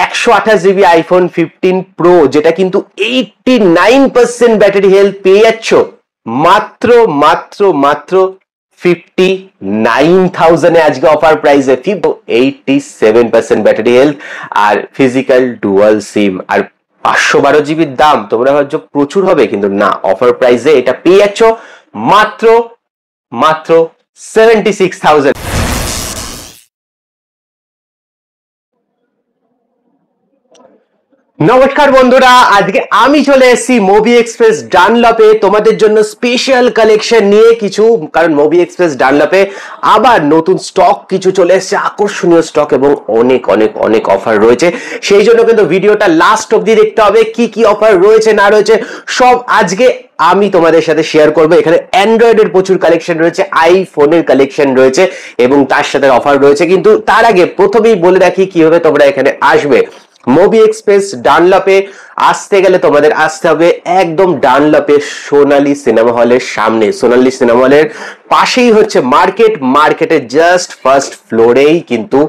128 GB iPhone 15 pro যেটা কিন্তু 89% battery health পেয়ে যাচ্ছ মাত্র মাত্র মাত্র 59,000 এ আজকে অফার প্রাইসে 87% ব্যাটারি হেলথ আর ফিজিক্যাল ডুয়াল সিম আর 512 জিবির দাম। তোমরা ভাবছো প্রচুর হবে, কিন্তু না, অফার প্রাইসে এটা পেয়ে যাচ্ছ মাত্র মাত্র 76,000। নমস্কার বন্ধুরা, আজকে আমি চলে এসেছি মুভি এক্সপ্রেস ডানলপে তোমাদের জন্য স্পেশাল কালেকশন নিয়ে কিছু, কারণ মুভি এক্সপ্রেস ডানলপে আবার নতুন স্টক কিছু চলে এসেছে, আকর্ষণীয় স্টক এবং অনেক অনেক অনেক অফার রয়েছে। সেই জন্য কিন্তু ভিডিওটা লাস্ট অবধি দেখতে হবে, কি কি অফার রয়েছে না রয়েছে সব আজকে আমি তোমাদের সাথে শেয়ার করবো। এখানে অ্যান্ড্রয়েডের প্রচুর কালেকশন রয়েছে, আইফোনের কালেকশন রয়েছে এবং তার সাথে অফার রয়েছে। কিন্তু তার আগে প্রথমেই বলে রাখি কিভাবে তোমরা এখানে আসবে। মুভি এক্সপ্রেস ডানলপে আসতে গেলে তোমাদের আসতে হবে একদম ডানলপে সোনালী সিনেমা হলের সামনে। সোনালী সিনেমা হলের পাশেই হচ্ছে মার্কেটের জাস্ট ফার্স্ট ফ্লোরেই কিন্তু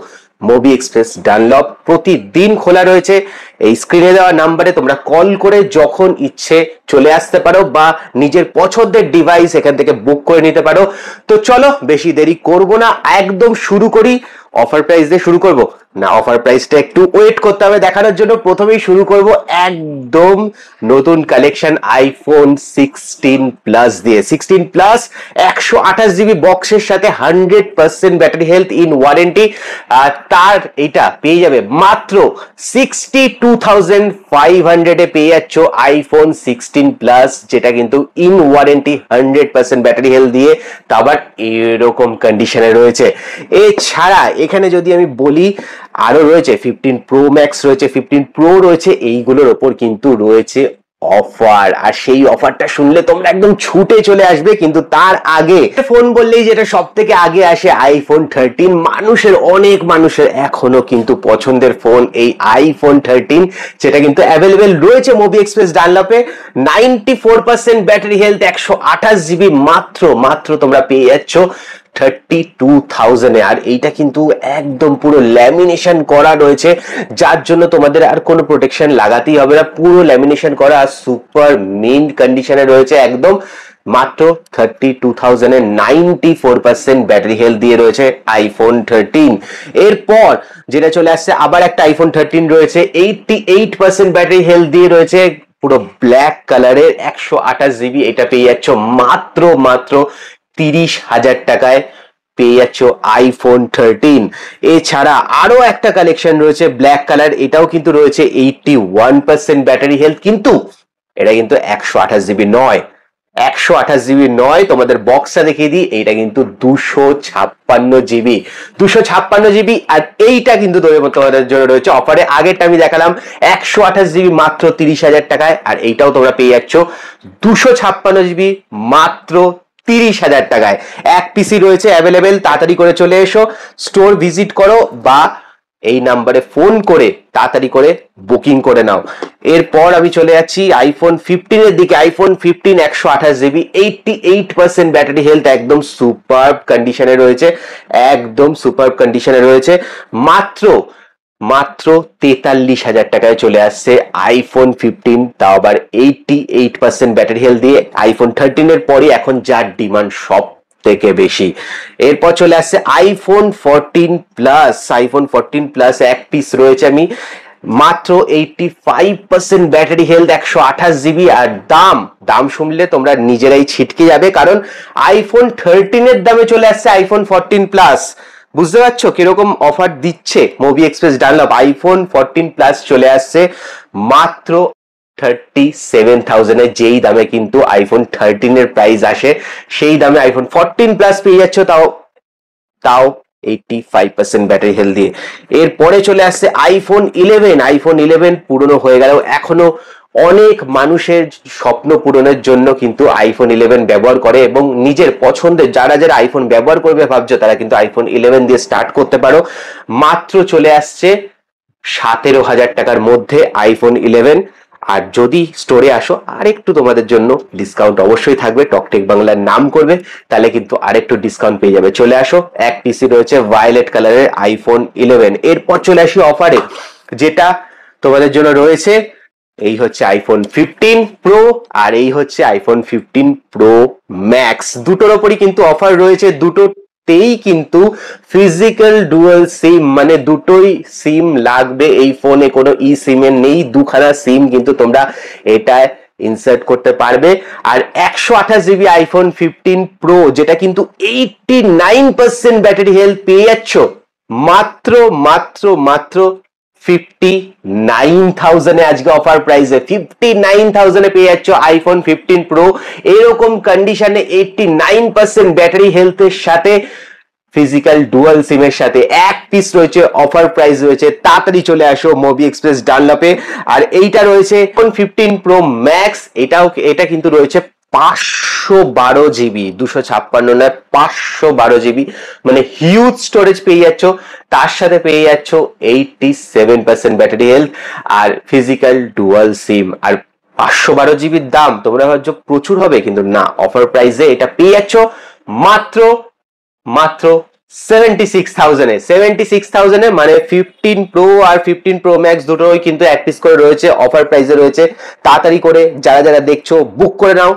মুভি এক্সপ্রেস ডানলপ প্রতিদিন খোলা রয়েছে। এই স্ক্রিনে দেওয়া নাম্বারে তোমরা কল করে যখন ইচ্ছে চলে আসতে পারো বা নিজের পছন্দের ডিভাইস এখান থেকে বুক করে নিতে পারো। তো চলো বেশি দেরি করব না, একদম শুরু করি। অফার প্রাইস দিয়ে শুরু করব না, অফার প্রাইসটা একটু ওয়েট করতে হবে দেখানোর জন্য। প্রথমেই শুরু করব একদম নতুন কালেকশন আইফোন 16 প্লাস দিয়ে। 16 প্লাস 128 জিবি বক্সের সাথে 100% ব্যাটারি হেলথ ইন ওয়ারেন্টি। আর তার এটা পেয়ে যাবে মাত্র 62,500 এ পেয়ে যাচ্ছ আইফোন 16 প্লাস, যেটা কিন্তু ইন ওয়ারেন্টি 100% ব্যাটারি হেলথ দিয়ে, তা আবার এরকম কন্ডিশনে রয়েছে। এছাড়া এখানে যদি আমি বলি আরো রয়েছে 15 প্রো ম্যাক্স রয়েছে, 15 প্রো রয়েছে, এইগুলোর ওপর কিন্তু রয়েছে অফার। আর সেই অফারটা শুনলে তোমরা একদম ছুটে চলে আসবে। কিন্তু তার আগে ফোন বললেই যেটা সব থেকে আগে আসে আইফোন 13। অনেক মানুষের এখনো কিন্তু পছন্দের ফোন এই আইফোন 13, যেটা কিন্তু অ্যাভেলেবেল রয়েছে মুভি এক্সপ্রেস ডানলপে। 94% ব্যাটারি হেলথ, 128 জিবি মাত্র তোমরা পেয়ে যাচ্ছ 32,000 এ। আর এইটা কিন্তু একদম পুরো ল্যামিনেশন করা রয়েছে, যার জন্য তোমাদের আর কোনো প্রোটেকশন লাগাতেই হবে না। পুরো ল্যামিনেশন করা আর সুপার মিন্ট কন্ডিশনে রয়েছে একদম। মাত্র 32,000 এ 94% ব্যাটারি হেলথ দিয়ে রয়েছে আইফোন 13। এরপর যেটা চলে আসছে আবার একটা আইফোন 13 রয়েছে, 88% ব্যাটারি হেলথ দিয়ে রয়েছে, পুরো ব্ল্যাক কালারের 128 জিবি। এটা পেয়ে যাচ্ছ মাত্র 30,000 টাকায় পেয়ে যাচ্ছ আইফোন 13। এছাড়া আরো একটা কালেকশন রয়েছে ব্ল্যাক কালার, এটাও কিন্তু রয়েছে 81% ব্যাটারি হেলথ, কিন্তু এটা কিন্তু 128 জিবি নয়। 128 জিবি নয়, তোমাদের বক্সটা দেখিয়ে দিই, এইটা কিন্তু 256 জিবি। 256 জিবি। আর এইটা কিন্তু তোমাদের জন্য রয়েছে অফারে। আগেরটা আমি দেখালাম 128 জিবি মাত্র 30,000 টাকায়, আর এইটাও তোমরা পেয়ে যাচ্ছ 256 জিবি মাত্র 30,000 টাকায়। এক পিসি রয়েছে অ্যাভেলেবেল, তাড়াতাড়ি করে চলে এসো, স্টোর ভিজিট করো বা এই নাম্বারে ফোন করে তাড়াতাড়ি করে বুকিং করে নাও। এরপর আমি চলে যাচ্ছি আইফোন 15 এর দিকে। আইফোন 15 128 জিবি, 88% ব্যাটারি হেলথ, একদম সুপারব কন্ডিশনে রয়েছে, একদম সুপারব কন্ডিশনে রয়েছে। মাত্র 43,000 টাকায় চলে আসছে আইফোন 15, তাও আবার 88% ব্যাটারি হেলথ দিয়ে। আইফোন 13 এর পরে এখন যার ডিমান্ড সব থেকে বেশি। এরপর চলে আসছে আইফোন 14 প্লাস। আইফোন 14 প্লাস এক পিস রয়েছে আমি, মাত্র 85% ব্যাটারি হেলথ, 128 জিবি। আর দাম শুনলে তোমরা নিজেরাই ছিটকে যাবে, কারণ আইফোন 13 এর দামে চলে আসছে আইফোন 14 প্লাস। বুঝতে পারছো কিরকম অফার দিচ্ছে movie express Dunlop. IPhone 14 plus চলে আসছে মাত্র 37,000 এ, যেই দামে কিন্তু আইফোন 13 এর প্রাইস আসে সেই দামে আইফোন 14 প্লাস পেয়ে যাচ্ছ, তাও 85% ব্যাটারি হেলথ দিয়ে। এরপরে চলে আসছে আইফোন 11। আইফোন 11 পুরনো হয়ে গেলেও এখনো অনেক মানুষের স্বপ্ন পূরণের জন্য কিন্তু আইফোন 11 ব্যবহার করে, এবং নিজের পছন্দের যারা আইফোন ব্যবহার করবে ভাবছো তারা কিন্তু আইফোন 11 দিয়ে স্টার্ট করতে পারো। মাত্র চলে আসছে 17,000 টাকার মধ্যে আইফোন 11। আর যদি স্টোরে আসো আরেকটু তোমাদের জন্য ডিসকাউন্ট অবশ্যই থাকবে, টকটেক বাংলার নাম করবে তাহলে কিন্তু আরেকটু ডিসকাউন্ট পেয়ে যাবে। চলে আসো, এক পিসি রয়েছে ভায়োলেট কালারের আইফোন 11। এরপর চলে আসি অফারে যেটা তোমাদের জন্য রয়েছে এই হচ্ছে আইফোন 15 প্রো আর এই হচ্ছে আইফোন 15 প্রো ম্যাক্স। দুটোর ওপরই কিন্তু অফার রয়েছে, দুটোতেই কিন্তু ফিজিক্যাল ডুয়াল সিম, মানে দুটোই সিম লাগবে এই ফোনে, কোনো ই সিমের নেই, দুখানা সিম কিন্তু তোমরা এটায় ইনসার্ট করতে পারবে। আর 128GB আইফোন 15 প্রো যেটা কিন্তু 89% ব্যাটারি হেলথ পেয়ে যাচ্ছ মাত্র মাত্র মাত্র 59,000 আজকে অফার প্রাইসে 59,000 পেয়ে যাচ্ছ আইফোন 15 প্রো। এরকম কন্ডিশনে 89% ব্যাটারি হেলথের সাথে ফিজিক্যাল ডুয়াল সিমের সাথে এক পিস রয়েছে, অফার প্রাইস রয়েছে, তাড়াতাড়ি চলে আসো মোবি এক্সপ্রেস ডানলপে। আর এইটা রয়েছে আইফোন 15 প্রো ম্যাক্স, এটা কিন্তু রয়েছে 512GB, 256 নয় 512GB, মানে হিউজ স্টোরেজ পেয়ে যাচ্ছ, তার সাথে পেয়ে যাচ্ছ 87% ব্যাটারি হেলথ আর ফিজিক্যাল ডুয়াল সিম। আর 512GB দাম তোমরা ভাবছো প্রচুর হবে, কিন্তু না, অফার প্রাইসে এটা পেয়ে যাচ্ছ মাত্র মাত্র 76,000 মানে 15 প্রো আর 15 প্রো ম্যাক্স দুটোই কিন্তু এক পিস করে রয়েছে, অফার প্রাইসে রয়েছে। তাড়াতাড়ি করে যারা যারা দেখছো বুক করে নাও,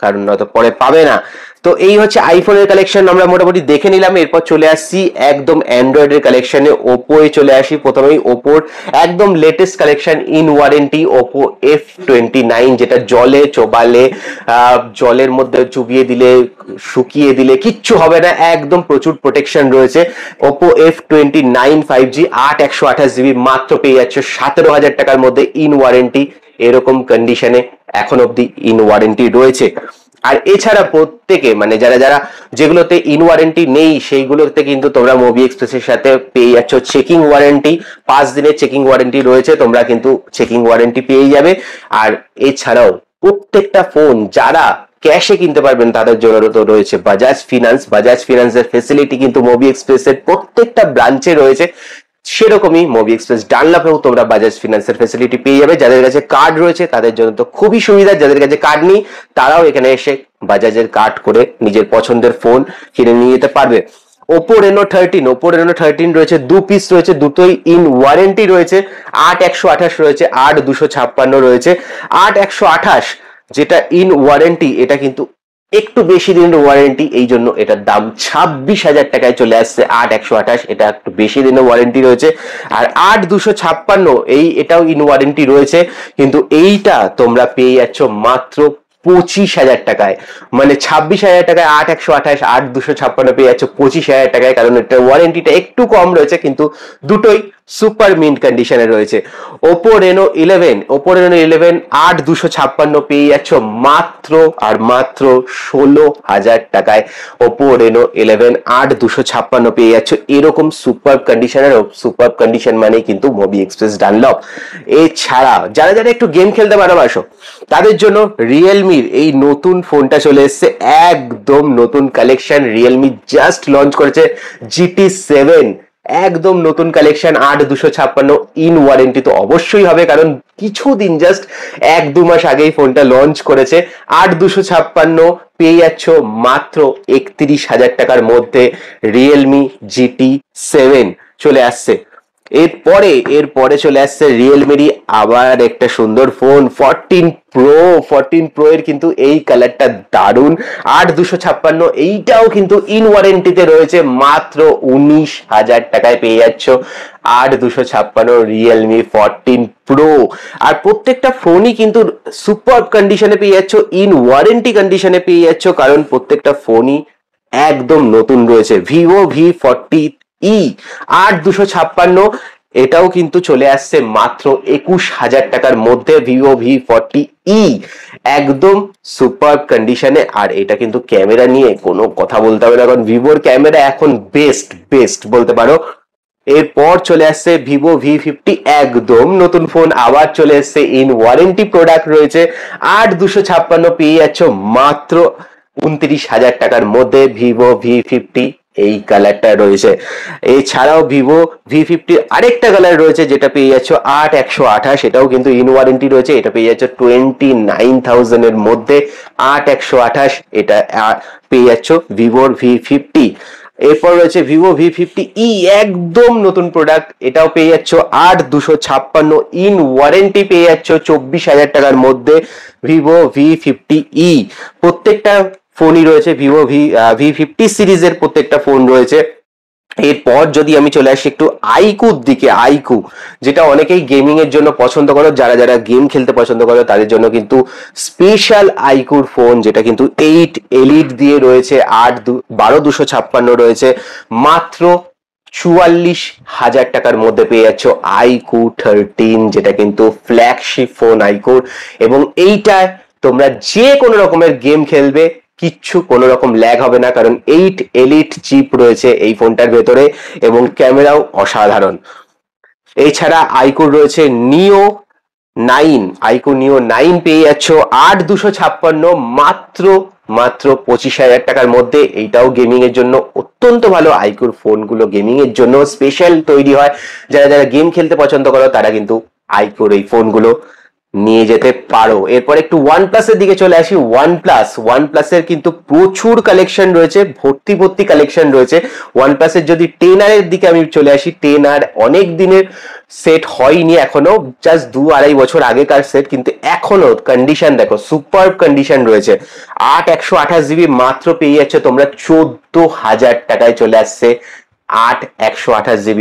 কারণ নয়তো পরে পাবে না। তো এই হচ্ছে আইফোনের কালেকশন আমরা মোটামুটি দেখে নিলাম। এরপর চলে আসছি একদম অ্যান্ড্রয়েডের কালেকশনে, ওপোয় চলে আসি। প্রথমেই ওপোর একদম latest collection in warranty Oppo F29, যেটা জলে চোবালে, জলের মধ্যে চুবিয়ে দিলে, শুকিয়ে দিলে কিচ্ছু হবে না, একদম প্রচুর প্রোটেকশন রয়েছে। ওপো F29 5G 8/128GB মাত্র পেয়ে যাচ্ছে 17,000 টাকার মধ্যে ইন ওয়ারেন্টি। এরকম কন্ডিশনে এখন অব্দি ইন ওয়ারেন্টি রয়েছে। আর এছাড়া প্রত্যেকে মানে যারা যারা যেগুলোতে ইন ওয়ারেন্টি নেই সেইগুলোতে কিন্তু তোমরা মোবি এক্সপ্রেসের সাথে পেয়ে যাচ্ছ চেকিং ওয়ারেন্টি, 5 দিনের চেকিং ওয়ারেন্টি রয়েছে, তোমরা কিন্তু চেকিং ওয়ারেন্টি পেয়ে যাবে। আর এছাড়াও প্রত্যেকটা ফোন যারা ক্যাশে কিনতে পারবেন তাদের জন্য তো রয়েছে বাজাজ ফিনান্সের ফেসিলিটি কিন্তু মোবি এক্সপ্রেসের প্রত্যেকটা ব্রাঞ্চে রয়েছে। সেরকমই মোবি এক্সপ্রেস ডানলপেও তোমরা বাজাজ ফিনান্সের ফেসিলিটি পেয়ে যাবে। যাদের কাছে কার্ড রয়েছে তাদের জন্য তো খুবই সুবিধা, যাদের কাছে কার্ড নেই তারাও এখানে এসে বাজাজের কার্ড করে নিজের পছন্দের ফোন কিনে নিয়ে যেতে পারবে। ওপো রেনো 13 রয়েছে, দু পিস রয়েছে, দুটোই ইন ওয়ারেন্টি রয়েছে। 8/128 রয়েছে, 8/256 রয়েছে। 8/128 যেটা ইন ওয়ারেন্টি এটা কিন্তু একটু বেশি দিনের ওয়ারেন্টি, এই জন্য এটার দাম 26,000 টাকায় চলে আসছে। 8/128 এটা একটু বেশি দিনের ওয়ারেন্টি রয়েছে। আর 8/256 এটাও ইন ওয়ারেন্টি রয়েছে, কিন্তু এইটা তোমরা পেয়ে যাচ্ছ মাত্র 25,000 টাকায়, মানে 26,000 টাকায় 8/128, 8/256 পেয়ে যাচ্ছ 25,000 টাকায়, কারণ এটার ওয়ারেন্টিটা একটু কম রয়েছে, কিন্তু দুটোই সুপার মিন্ট কন্ডিশনে রয়েছে। ওপো রেনো 11 8/256 পেয়ে যাচ্ছ মাত্র আর মাত্র 16,000 টাকায়। ওপো রেনো 11 8/256 পেয়ে যাচ্ছ এরকম সুপার কন্ডিশনের, সুপার কন্ডিশন মানে কিন্তু মোবি এক্সপ্রেস ডানলপ। এছাড়া যারা যারা একটু গেম খেলতে ভালোবাসো তাদের জন্য রিয়েলমির এই নতুন ফোনটা চলে এসেছে, একদম নতুন কালেকশন। রিয়েলমি জাস্ট লঞ্চ করেছে GT7, একদম নতুন কালেকশন। 8/256 ইন ওয়ারেন্টি তো অবশ্যই হবে, কারণ কিছুদিন জাস্ট 1-2 মাস আগেই ফোনটা লঞ্চ করেছে। 8/256 পেয়ে যাচ্ছ মাত্র 31,000 টাকার মধ্যে রিয়েলমি GT7 চলে আসছে। এরপরে চলে আসছে রিয়েলমিরই আবার একটা সুন্দর ফোন 14 প্রো এর কিন্তু এই কালারটা দারুন। 8/256 এইটাও কিন্তু ইন ওয়ারেন্টিতে রয়েছে, মাত্র 19,000 টাকায় পেয়ে যাচ্ছ 8/256 রিয়েলমি 14 প্রো। আর প্রত্যেকটা ফোনই কিন্তু সুপার কন্ডিশনে পেয়ে যাচ্ছ, ইন ওয়ারেন্টি কন্ডিশনে পেয়ে যাচ্ছ, কারণ প্রত্যেকটা ফোনই একদম নতুন রয়েছে। ভিভো V40e 8/256 এটাও কিন্তু চলে আসছে মাত্র 21,000 টাকার মধ্যে। ভিভো V40e একদম সুপার কন্ডিশনে, আর এটা কিন্তু ক্যামেরা নিয়ে কোনো কথা বলতে হবে না, কারণ ভিভোর ক্যামেরা এখন বেস্ট বলতে পারো। এরপর চলে আসছে ভিভো V50, একদম নতুন ফোন, আবার চলে আসছে ইন ওয়ারেন্টি প্রোডাক্ট রয়েছে। 8/256 পেয়ে যাচ্ছ মাত্র 29,000 টাকার মধ্যে ভিভো V50 এই কালারটা রয়েছে। এছাড়াও ভিভো V50 আরেকটা কালার রয়েছে যেটা পেয়ে যাচ্ছ 8/128, এটাও কিন্তু ইন ওয়ারেন্টি রয়েছে, এটা পেয়ে যাচ্ছ 29,000 এর মধ্যে। 8/128 এটা পেয়ে যাচ্ছ ভিভোর V50। এরপর রয়েছে ভিভো V50e, একদম নতুন প্রোডাক্ট, এটাও পেয়ে যাচ্ছ 8256 ইন ওয়ারেন্টি পেয়ে যাচ্ছ 24,000 টাকার মধ্যে ভিভো V50e। প্রত্যেকটা ফোনই রয়েছে ভিভো V50 সিরিজের প্রত্যেকটা ফোন রয়েছে। এরপর যদি আমি চলে আসি একটু আইকুর দিকে, আইকু যেটা অনেকেই গেমিং এর জন্য পছন্দ করো, যারা যারা গেম খেলতে পছন্দ করো তাদের জন্য কিন্তু স্পেশাল আইকুর ফোন, যেটা কিন্তু 8 এলিট দিয়ে রয়েছে, 12256 রয়েছে, মাত্র 44,000 টাকার মধ্যে পেয়ে যাচ্ছ আইকু 13, যেটা কিন্তু ফ্ল্যাগশিপ ফোন আইকুর। এবং এইটা তোমরা যে কোনো রকমের গেম খেলবে, কিচ্ছু কোনো রকম ল্যাগ হবে না, কারণ 8 এলিট চিপ রয়েছে এই ফোনটার ভেতরে এবং ক্যামেরাও অসাধারণ। এছাড়া আইকুর রয়েছে নিও 9, আইকু নিও 9 পেয়ে যাচ্ছ 8256 মাত্র 25,000 টাকার মধ্যে। এইটাও গেমিং এর জন্য অত্যন্ত ভালো। আইকুর ফোনগুলো গেমিং এর জন্য স্পেশাল তৈরি হয়, যারা যারা গেম খেলতে পছন্দ করো তারা কিন্তু আইকুর এই ফোনগুলো নিয়ে যেতে পারো। এরপর একটু OnePlus এর দিকে চলে আসি। OnePlus এর কিন্তু প্রচুর কালেকশন রয়েছে, ভর্তি কালেকশন রয়েছে। OnePlus এর যদি 10R এর দিকে আমি চলে আসি, 10R অনেক দিনের সেট হয়নি এখনো, জাস্ট 2-2.5 বছর আগেকার সেট, কিন্তু এখনো কন্ডিশন দেখো, সুপার কন্ডিশন রয়েছে। 8/128GB মাত্র পেয়ে যাচ্ছে তোমরা 14,000 টাকায় চলে আসছে 8/128GB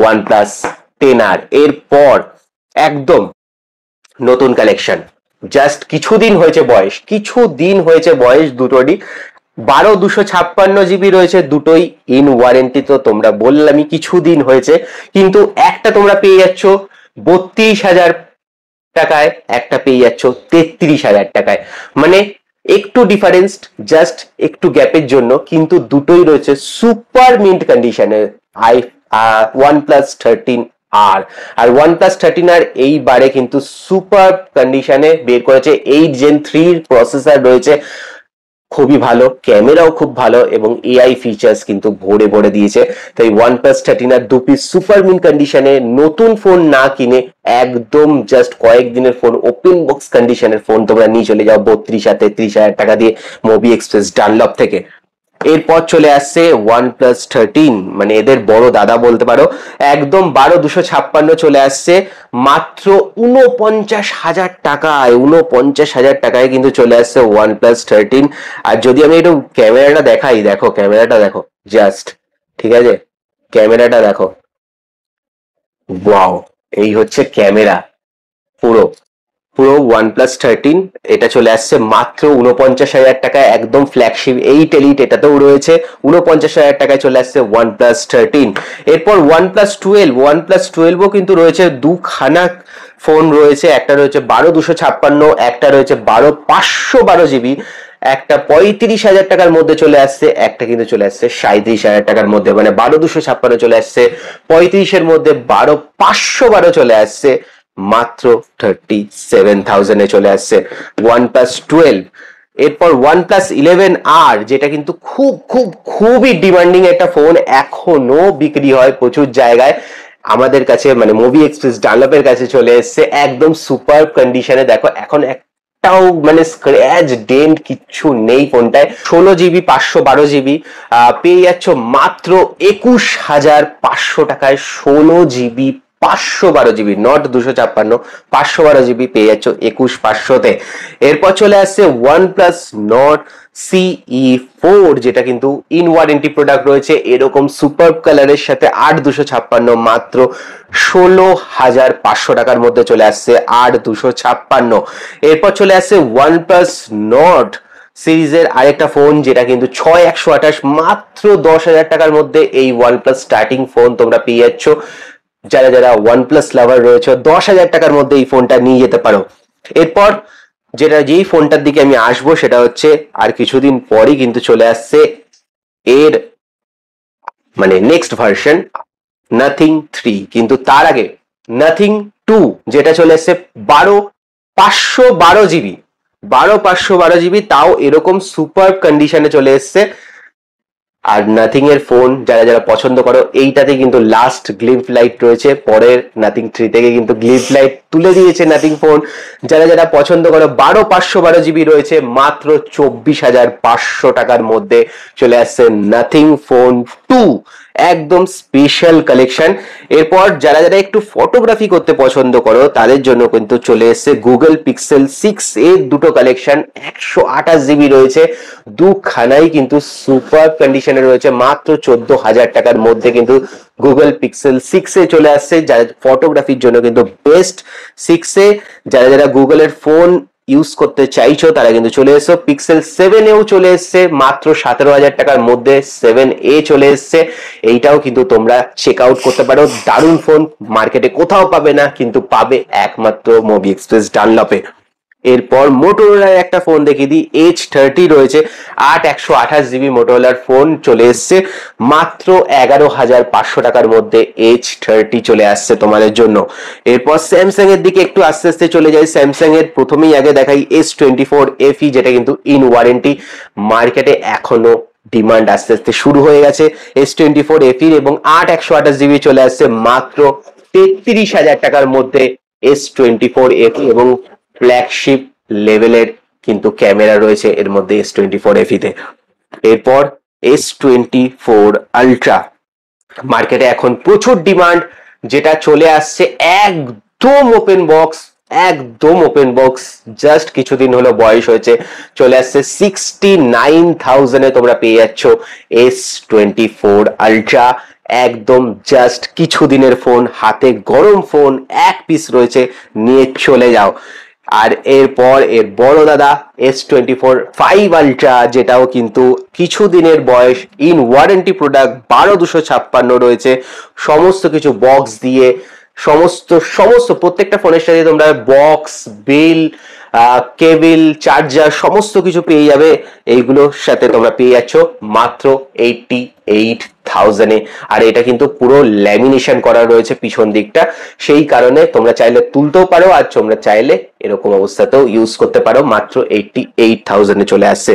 OnePlus 10R। এরপর একদম নতুন কালেকশন, জাস্ট কিছুদিন হয়েছে বয়স দুটোরই। 12/256GB রয়েছে, দুটোই ইন ওয়ারেন্টি। তো তোমরা বললামই কিছুদিন হয়েছে, কিন্তু একটা তোমরা পেয়ে যাচ্ছ 32,000 টাকায়, একটা পেয়ে যাচ্ছ 33,000 টাকায়, মানে একটু ডিফারেন্স, জাস্ট একটু গ্যাপের জন্য, কিন্তু দুটোই রয়েছে সুপার মিন্ট কন্ডিশনে। OnePlus 13R আর OnePlus 13R এইবারে কিন্তু সুপার কন্ডিশনে বের করেছে। 8 Gen 3 প্রসেসর রয়েছে, খুবই ভালো, ক্যামেরাও খুব ভালো এবং এআই ফিচার্স কিন্তু ভরে ভরে দিয়েছে। তাই OnePlus 13R 2 piece super mint কন্ডিশনে, নতুন ফোন না কিনে একদম জাস্ট কয়েকদিনের ফোন, ওপেন বক্স কন্ডিশনের ফোন তোমরা নিয়ে চলে যাও 32-33,000 টাকা দিয়ে মোবি এক্সপ্রেস ডানলপ থেকে। এরপর চলে আসছে OnePlus 13, মানে এদের বড় দাদা বলতে পারো, একদম 12/256 চলে আসছে মাত্র 49,000 টাকায়। 49,000 টাকায় কিন্তু চলে আসছে OnePlus 13। আর যদি আমি একটু ক্যামেরাটা দেখাই, দেখো ক্যামেরাটা দেখো, জাস্ট ঠিক আছে, ক্যামেরাটা দেখো, ওয়াও, এই হচ্ছে ক্যামেরা পুরো OnePlus 13। এটা চলে আসছে মাত্র 49,000 টাকায়, একদম ফ্ল্যাগশিপ 8 এলিট এটাতেও রয়েছে। 49,000 টাকায় চলে আসছে OnePlus 13। এরপর OnePlus 12ও কিন্তু রয়েছে, দুখানা ফোন রয়েছে, একটা রয়েছে 12/256, একটা রয়েছে 512GB। একটা 35,000 টাকার মধ্যে চলে আসছে, একটা কিন্তু চলে আসছে 37,000 টাকার মধ্যে, মানে 12/256 চলে আসছে 35-এর মধ্যে, 512 চলে আসছে মাত্র 37,000 চলে আসছে OnePlus 12। এরপর OnePlus 11R, যেটা কিন্তু খুবই ডিমান্ডিং একটা ফোন, এখনো বিক্রি হয় প্রচুর জায়গায়। আমাদের কাছে মানে মুভি এক্সপ্রেস ডানলপের কাছে চলে এসছে একদম সুপার কন্ডিশনে। দেখো এখন একটাও মানে স্ক্র্যাচ ডেন্ট কিচ্ছু নেই ফোনটায়। 16GB 512GB পেয়ে যাচ্ছ মাত্র 21,500 টাকায়। 16GB 512GB, নট 256, 512GB পেয়ে যাচ্ছ 21,500-তে। এরপর চলে আসছে OnePlus Nord CE4, যেটা কিন্তু ইন ওয়ারেন্টি প্রোডাক্ট রয়েছে, এরকম সুপার কালারের সাথে 8/256 মাত্র 16,500 টাকার মধ্যে চলে আসছে 8/256। এরপর চলে আসছে OnePlus Nord সিরিজের আরেকটা ফোন, যেটা কিন্তু 6/128 মাত্র 10,000 টাকার মধ্যে। এই OnePlus স্টার্টিং ফোন তোমরা পেয়ে যাচ্ছ, যারা যারা OnePlus লাভার রয়েছে 10,000 টাকার মধ্যে এই ফোনটা নিয়ে যেতে পারো। এরপর যেই ফোনটার দিকে আমি আসবো সেটা হচ্ছে, আর কিছুদিন পরই কিন্তু চলে আসছে এর মানে নেক্সট ভার্সন Nothing 3, কিন্তু তার আগে Nothing 2, যেটা চলে আসছে 12/512GB, তাও এরকম সুপার কন্ডিশনে চলে এসছে আর নাথিং এর ফোন যারা যারা পছন্দ করো, এইটাতে কিন্তু লাস্ট গ্লিম্প লাইট রয়েছে, পরের নাথিং 3 থেকে কিন্তু গ্লিম্প লাইট তুলে দিয়েছে নাথিং ফোন। যারা যারা পছন্দ করো 12/512 জিবি রয়েছে মাত্র 24,500 টাকার মধ্যে চলে আসছে নাথিং ফোন 2, একদম স্পেশাল কালেকশন। এরপর যারা যারা একটু ফটোগ্রাফি করতে পছন্দ করো তাদের জন্য কিন্তু চলে এসছে গুগল পিক্সেল 6 এর দুটো কালেকশন, 128 জিবি রয়েছে, দুখানাই কিন্তু সুপার কন্ডিশনে রয়েছে মাত্র 14,000 টাকার মধ্যে কিন্তু গুগল পিক্সেল 6 এ চলে আসছে। যারা ফটোগ্রাফির জন্য কিন্তু বেস্ট 6 এ, যারা যারা গুগলের ফোন ইউজ করতে চাইছো তারা কিন্তু চলে এসো। পিক্সেল 7 এও চলে এসছে মাত্র 17,000 টাকার মধ্যে, 7A চলে এসছে, এইটাও কিন্তু তোমরা চেক আউট করতে পারো। দারুণ ফোন, মার্কেটে কোথাও পাবে না, কিন্তু পাবে একমাত্র মোবি এক্সপ্রেস ডানলপে। এরপর মোটোরোলার একটা ফোন দেখিয়ে দিই, H30 রয়েছে, 128 জিবি মোটোরোলার ফোন চলে এসছে মাত্র 11,500 টাকার মধ্যে, H30 চলে আসছে তোমাদের জন্য। এরপর স্যামসাং এর দিকে একটু আস্তে আস্তে চলে যাই। স্যামসাং এর প্রথমেই আগে দেখাই S24 FE, যেটা কিন্তু ইন ওয়ারেন্টি, মার্কেটে এখনো ডিমান্ড আস্তে আস্তে শুরু হয়ে গেছে S24 FE, এবং 128 জিবি চলে আসছে মাত্র 33,000 টাকার মধ্যে S24 FE, এবং ফ্ল্যাগশিপ লেভেলের কিন্তু ক্যামেরা রয়েছে এর মধ্যে S24 FE তে। এরপর S24 আলট্রা, মার্কেটে এখন প্রচুর ডিমান্ড, যেটা চলে আসছে একদম ওপেন বক্স, একদম ওপেন বক্স, জাস্ট কিছুদিন হলো বয়স হয়েছে, চলে আসছে 69,000 এ তোমরা পেয়ে যাচ্ছ S24 আলট্রা, একদম জাস্ট কিছুদিনের ফোন, হাতে গরম ফোন, এক পিস রয়েছে, নিয়ে চলে যাও। আর এরপর এর বড় দাদা S24 5 আলট্রা, যেটাও কিন্তু কিছুদিনের বয়স, ইন ওয়ারেন্টি প্রোডাক্ট, 12,256 রয়েছে, সমস্ত কিছু বক্স দিয়ে, সমস্ত প্রত্যেকটা ফোনের সাথে তোমরা বক্স, বিল, কেবল, চার্জার সমস্ত কিছু পেয়ে যাবে। এইগুলোর সাথে তোমরা পেয়ে যাচ্ছ মাত্র 88,000 এ। আর এটা কিন্তু পুরো ল্যামিনেশন করা রয়েছে পিছন দিকটা, সেই কারণে তোমরা চাইলে তুলতেও পারো, আর তোমরা চাইলে এরকম অবস্থাতেও ইউজ করতে পারো, মাত্র 88,000 এ চলে আসছে।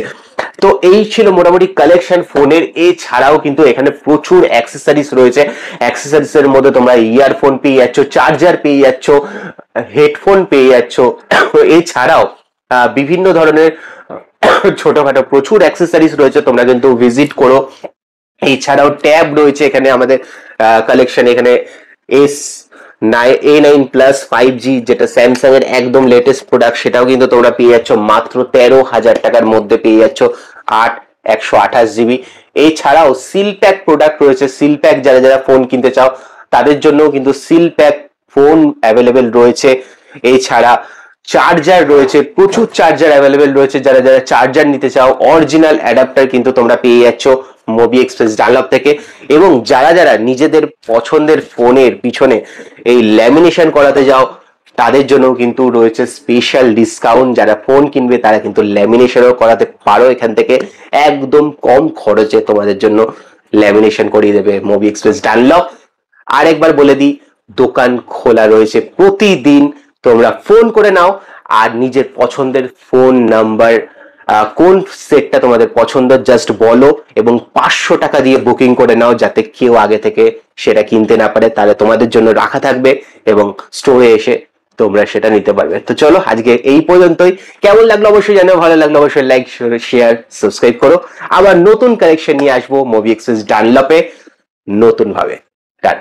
তো এই ছিল মোটামুটি কালেকশন ফোনের। এছাড়াও কিন্তু এখানে প্রচুর অ্যাক্সেসরিজ রয়েছে। অ্যাক্সেসরিজ এর মধ্যে তোমরা ইয়ারফোন পেয়ে যাচ্ছ, চার্জার পেয়ে যাচ্ছ, হেডফোন পেয়ে যাচ্ছ, এছাড়াও বিভিন্ন ধরনের ছোটখাটো প্রচুর অ্যাক্সেসরিজ রয়েছে, তোমরা কিন্তু ভিজিট করো। এছাড়াও ট্যাব রয়েছে এখানে আমাদের কালেকশন, এখানে A9 প্লাস 5G, যেটা স্যামসাং এর একদম লেটেস্ট প্রোডাক্ট, সেটাও কিন্তু তোমরা পেয়ে যাচ্ছ মাত্র 13,000 টাকার মধ্যে, পেয়ে যাচ্ছ 128 জিবি। এছাড়াও সিল প্যাক প্রোডাক্ট রয়েছে, সিল প্যাক যারা যারা ফোন কিনতে চাও তাদের জন্য কিন্তু সিল প্যাক ফোন অ্যাভেলেবেল রয়েছে। এছাড়া চার্জার রয়েছে, প্রচুর চার্জার অ্যাভেলেবেল রয়েছে, যারা যারা চার্জার নিতে চাও অরিজিনাল অ্যাডাপ্টার কিন্তু তোমরা পেয়ে যাচ্ছ মোবি এক্সপ্রেস ডানলপ থেকে। এবং যারা যারা নিজেদের পছন্দের ফোনের পিছনে এই ল্যামিনেশন করাতে যাও তাদের জন্য কিন্তু রয়েছে স্পেশাল ডিসকাউন্ট, যারা ফোন কিনবে তারা কিন্তু ল্যামিনেশনও করাতে পারো এখান থেকে, একদম কম খরচে তোমাদের জন্য ল্যামিনেশন করিয়ে দেবে মোবি এক্সপ্রেস ডানলপ। আর একবার বলে দিই, দোকান খোলা রয়েছে প্রতিদিন, তোমরা ফোন করে নাও আর নিজের পছন্দের ফোন নাম্বার, কোন সেটটা তোমাদের পছন্দ জাস্ট বলো, এবং 500 টাকা দিয়ে বুকিং করে নাও, যাতে কেউ আগে থেকে সেটা কিনতে না পারে, তাহলে তোমাদের জন্য রাখা থাকবে এবং স্টোরে এসে তোমরা সেটা নিতে পারবে। তো চলো আজকে এই পর্যন্তই। কেমন লাগলো অবশ্যই জানাও, ভালো লাগলো অবশ্যই লাইক, শেয়ার, সাবস্ক্রাইব করো। আবার নতুন কালেকশন নিয়ে আসবো মোবি এক্সপ্রেস ডানলপে নতুন ভাবে। টাটা।